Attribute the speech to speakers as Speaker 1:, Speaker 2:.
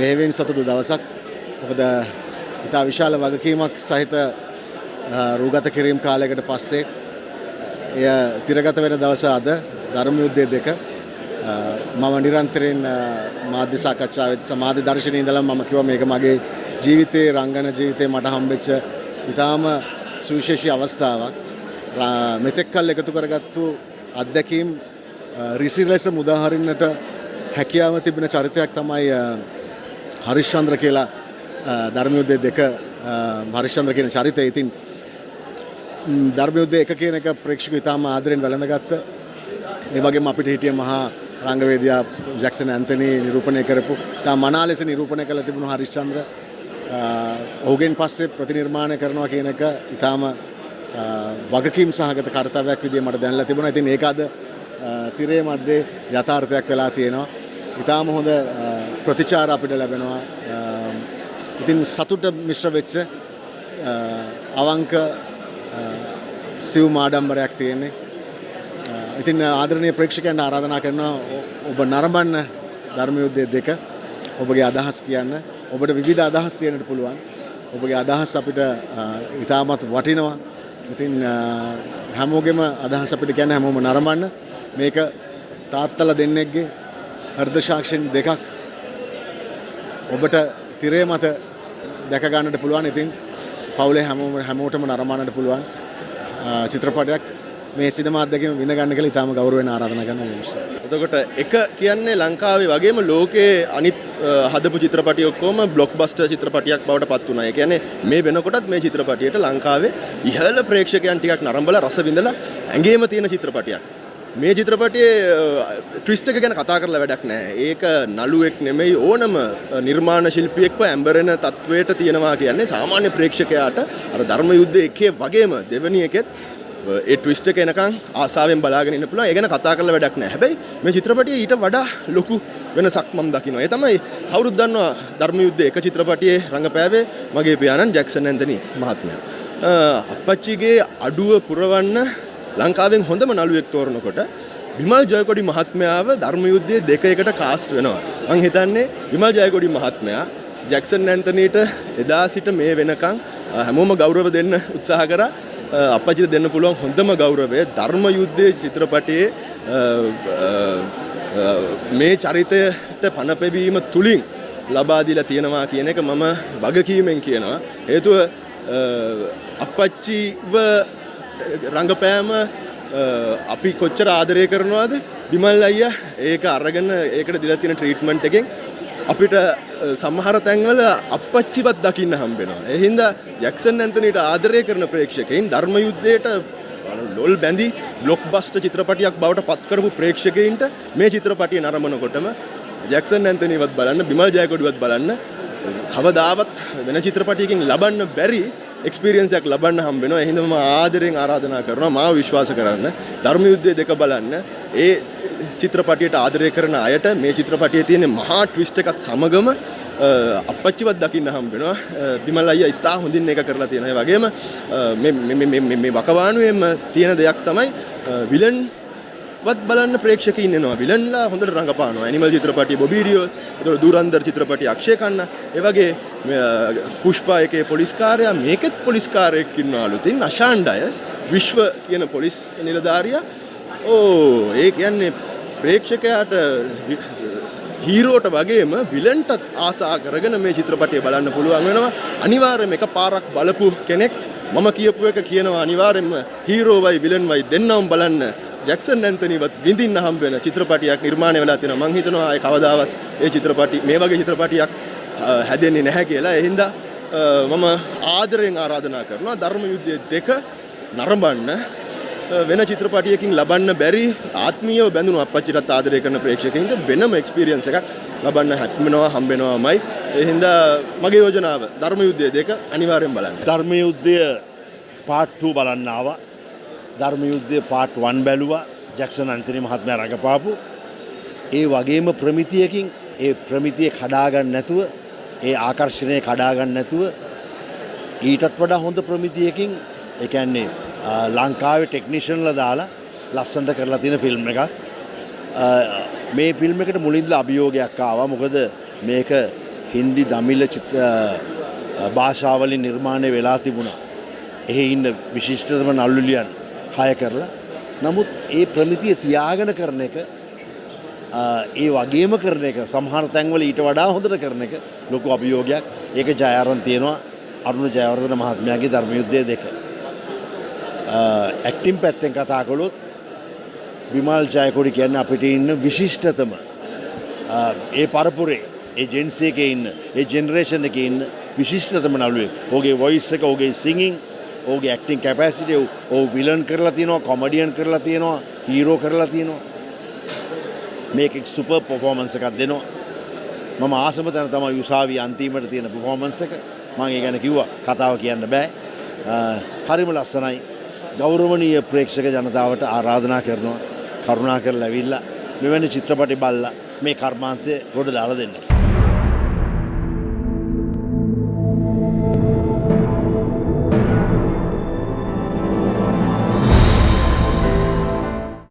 Speaker 1: බෙහෙවින් සතුටු දවසක්. මොකද ඉතා විශාල වගකීමක් සහිත රූගත කිරීම කාලයකට පස්සේ එය තිරගත වෙන දවස අද ධර්ම යුද්ධය 2. මම නිරන්තරයෙන් මාධ්‍ය සාකච්ඡාවෙත් සමාධි දර්ශනයේ ඉඳලා මම කිව්වා මේක මගේ ජීවිතේ රංගන ජීවිතේ මට හම්බෙච්ච ඉතාම සුවිශේෂී අවස්ථාවක්. මෙතෙක් කල් එකතු කරගත්තු අත්දැකීම් ඍසි ලෙස මුදාහරින්නට හැකියාව තිබෙන චරිතයක් තමයි හරිශ්චන්ද්‍ර කියලා ධර්ම යුද්ධය 2 හරිශ්චන්ද්‍ර කියන චරිතය. ඉතින් ධර්ම යුද්ධය 1 කියන එක ප්‍රේක්ෂකයෝ ඉතාම ආදරෙන් වැළඳගත්ත. ඒ වගේම අපිට හිටිය මහා රංගවේදියා ජැක්සන් ඇන්තනි නිරූපණය කරපු තා මනා ලෙස නිරූපණය කළ තිබුණු හරිශ්චන්ද්‍ර ඔහුගෙන් පස්සේ ප්‍රතිනිර්මාණය කරනවා කියන එක ඉතාම වගකීම් සහගත කාර්යයක් විදිහට මට දැනලා තිබුණා. ඉතින් ඒක අද තිරේ මැද්දේ යථාර්ථයක් වෙලා තියෙනවා. ඉතාම හොඳ ප්‍රතිචාර අපිට ලැබෙනවා. ඉතින් සතුට මිශ්‍ර වෙච්ච අවංක සිව් ආඩම්බරයක් තියෙන්නේ. ඉතින් ආදරණීය ප්‍රේක්ෂකයන්ට ආරාධනා කරනවා ඔබ නරඹන්න ධර්ම යුද්ධය 2. ඔබගේ අදහස් කියන්න. ඔබට විවිධ අදහස් තියෙන්නට පුළුවන්. ඔබගේ අදහස් අපිට ඉතාමත් වටිනවා. ඉතින් හැමෝගෙම අදහස් අපිට කියන්න හැමෝම නරඹන්න. මේක තාත්තලා දෙන්නෙක්ගේ හෘද සාක්ෂින් 2ක් ඔබට තිරේ මත දැක ගන්නට පුළුවන්. ඉතින් පවුලේ හැමෝටම නරඹන්නට පුළුවන් චිත්‍රපටයක්. මේ සිනමා අත්දැකීම විඳ ගන්න කියලා ඉතාම ගෞරවයෙන් ආරාධනා කරනවා.
Speaker 2: එතකොට එක කියන්නේ ලංකාවේ වගේම ලෝකයේ අනිත් හදපු චිත්‍රපටි ඔක්කොම බ්ලොක්බස්ටර් චිත්‍රපටියක් බවට පත් වුණා. ඒ කියන්නේ මේ වෙනකොටත් මේ චිත්‍රපටියට ලංකාවේ ඉහළ ප්‍රේක්ෂකයන් ටිකක් නරඹලා රස විඳලා ඇඟේම තියෙන චිත්‍රපටියක්. මේ චිත්‍රපටියේ ට්විස්ට් එක ගැන කතා කරලා වැඩක් නැහැ. ඒක නළුවෙක් නෙමෙයි ඕනම නිර්මාණ ශිල්පියෙක්ව ඇඹරෙන තත්වයට තියෙනවා කියන්නේ සාමාන්‍ය ප්‍රේක්ෂකයාට අර ධර්ම යුද්ධ එකේ වගේම දෙවෙනි එකෙත් ඒ ට්විස්ට් එක එනකන් ආසාවෙන් බලාගෙන ඉන්න පුළුවන්. ඒ ගැන කතා කරලා වැඩක් නැහැ. හැබැයි මේ චිත්‍රපටියේ ඊට වඩා ලොකු වෙනසක් මම දකිනවා. ඒ තමයි කවුරුත් දන්නවා ධර්ම යුද්ධ එක චිත්‍රපටියේ රංගපෑවේ මගේ පියාණන් ජැක්සන් ඇන්තනි මහත්මයා. අප්පච්චිගේ අඩුව පුරවන්න ලංකාවෙන් හොඳම නළුවෙක් තෝරනකොට විමල් ජයකොඩි මහත්මයාව ධර්ම යුද්ධයේ 2කට කාස්ට් වෙනවා. මං හිතන්නේ විමල් ජයකොඩි මහත්මයා ජැක්සන් ඇන්තනිට එදා සිට මේ වෙනකන් හැමෝම ගෞරව දෙන්න උත්සාහ කරා. අප්පච්චිට දෙන්න පුළුවන් හොඳම ගෞරවය ධර්ම යුද්ධයේ චිත්‍රපටයේ මේ චරිතයට පණ පෙවීම තුලින් ලබා දීලා තියෙනවා කියන එක මම වගකීමෙන් කියනවා. හේතුව අප්පච්චිව රංගපෑම අපි කොච්චර ආදරය කරනවද විමල් අයියා ඒක අරගෙන ඒකට දීලා තියෙන ට්‍රීට්මන්ට් එකෙන් අපිට සමහර තැන්වල අප්පච්චිවත් දකින්න හම්බෙනවා. ඒ හින්දා ජැක්සන් ඇන්තනිට ආදරය කරන ප්‍රේක්ෂකයින් ධර්ම යුද්ධයට ලොල් බැඳි බ්ලොක්බස්ටර් චිත්‍රපටියක් බවට පත් කරපු ප්‍රේක්ෂකයින්ට මේ චිත්‍රපටිය නරඹනකොටම ජැක්සන් ඇන්තනිවත් බලන්න බිමල් ජයකොඩිවත් බලන්න කවදාවත් වෙන චිත්‍රපටයකින් ලබන්න බැරි එක්ස්පීරියන්ස් එකක් ලබන්න හම්බ වෙනවා. ඒ හින්දා මම ආදරෙන් ආරාධනා කරනවා මාව විශ්වාස කරන්න. ධර්ම යුද්ධය 2 බලන්න. ඒ චිත්‍රපටියට ආදරය කරන අයට මේ චිත්‍රපටියේ තියෙන මහා ට්විස්ට් එකත් සමගම අප්පච්චිවත් දකින්න හම්බ වෙනවා. බිමල් අයියා ඉතා හොඳින් ඒක කරලා තියෙනවා. ඒ වගේම මේ වකවානුවේම තියෙන දෙයක් තමයි විලන් වත් බලන්න ප්‍රේක්ෂකයින් එනවා. විලන්ලා හොඳට රඟපානවා. ඇනිමල් චිත්‍රපටිය බොබි ඩියෝ, ඒතකොට දුරන්දර් චිත්‍රපටිය අක්ෂය කන්නා. ඒ වගේ පුෂ්පා එකේ පොලිස් කාර්යය මේකෙත් පොලිස් කාර්යයක් ඉන්නවලු. තින් අෂාන් ඩයස් විශ්ව කියන පොලිස් නිලධාරියා. ඒ කියන්නේ ප්‍රේක්ෂකයාට හීරෝට වගේම විලන්ටත් ආසා කරගෙන මේ චිත්‍රපටිය බලන්න පුළුවන් වෙනවා. අනිවාර්යයෙන්ම එකපාරක් බලපු කෙනෙක් මම කියපු එක කියනවා අනිවාර්යයෙන්ම හීරෝවයි විලන්වයි දෙන්නම බලන්න ජැක්සන් ඇන්තනිවත් විඳින්න හම්බ වෙන චිත්‍රපටියක් නිර්මාණය වෙලා තියෙනවා. මම හිතනවා ආයේ කවදාවත් ඒ චිත්‍රපටි මේ වගේ චිත්‍රපටියක් හැදෙන්නේ නැහැ කියලා. ඒ හින්දා මම ආදරෙන් ආරාධනා කරනවා ධර්ම යුද්ධය 2 නරඹන්න. වෙන චිත්‍රපටියකින් ලබන්න බැරි ආත්මීයව බැඳුණු අප්පච්චිටත් ආදරය කරන ප්‍රේක්ෂකයින්ට වෙනම එක්ස්පීරියන්ස් එකක් ලබන්න හම්බෙනවාමයි. ඒ හින්දා මගේ යෝජනාව ධර්ම යුද්ධය 2 අනිවාර්යෙන් බලන්න.
Speaker 3: ධර්ම යුද්ධය පාර්ට් 2 බලන්න ආවා. ධර්ම යුද්ධය පාර්ට් 1 බැලුවා. ජැක්සන් ඇන්තනි මහත්මයා රඟපාපු. ඒ වගේම ප්‍රමිතියකින් ඒ ප්‍රමිතිය කඩා ගන්න නැතුව ඒ ආකර්ෂණය කඩා ගන්න නැතුව ඊටත් වඩා හොඳ ප්‍රමිතියකින් ඒ කියන්නේ ලංකාවේ ටෙක්නිෂියන්ලා දාලා ලස්සනට කරලා තියෙන ෆිල්ම් එකක්. මේ ෆිල්ම් එකට මුලින්දලා අභියෝගයක් ආවා. මොකද මේක හින්දි දමිළ භාෂාවලින් නිර්මාණය වෙලා තිබුණා. එහි ඉන්න විශිෂ්ටතම නළුලියන් 6 කරලා. නමුත් ඒ ප්‍රමිතිය තියාගෙන කරන එක ඒ වගේම කරන එක සමහර තැන්වල ඊට වඩා හොඳට කරන එක ලොකු අභියෝගයක්. ඒක ජය අරන් තියෙනවා අරුණ ජයවර්ධන මහත්මයාගේ ධර්ම යුද්ධය 2. ඇක්ටිං පැත්තෙන් කතා කළොත් විමල් ජයකොඩි කියන්නේ අපිට ඉන්න විශිෂ්ටතම ඒ පරපුරේ ඒ ජෙන්සි එකේ ඉන්න ඒ ජෙනරේෂන් එකේ ඉන්න විශිෂ්ටතම නළුවෙක්. ඔහුගේ වොයිස් එක, ඔහුගේ සිංගින්, ඔහුගේ ඇක්ටිං කැපැසිටි, ඔහු විලන් කරලා තියෙනවා, කොමඩියන් කරලා තියෙනවා, හීරෝ කරලා තියෙනවා. මේක සුපර් පර්ෆෝමන්ස් එකක් දෙනවා. මම ආසම තැන තමයි උසාවිය අන්තිමට තියෙන පර්ෆෝමන්ස් එක. මම ඒ ගැන කිව්වා කතාව කියන්න බෑ. හරිම ලස්සනයි. ගෞරවනීය ප්‍රේක්ෂක ජනතාවට ආරාධනා කරනවා කරුණාකරලා ඇවිල්ලා මෙවැනි චිත්‍රපටි බලලා මේ කර්මාන්තය ගොඩ දාලා දෙන්න.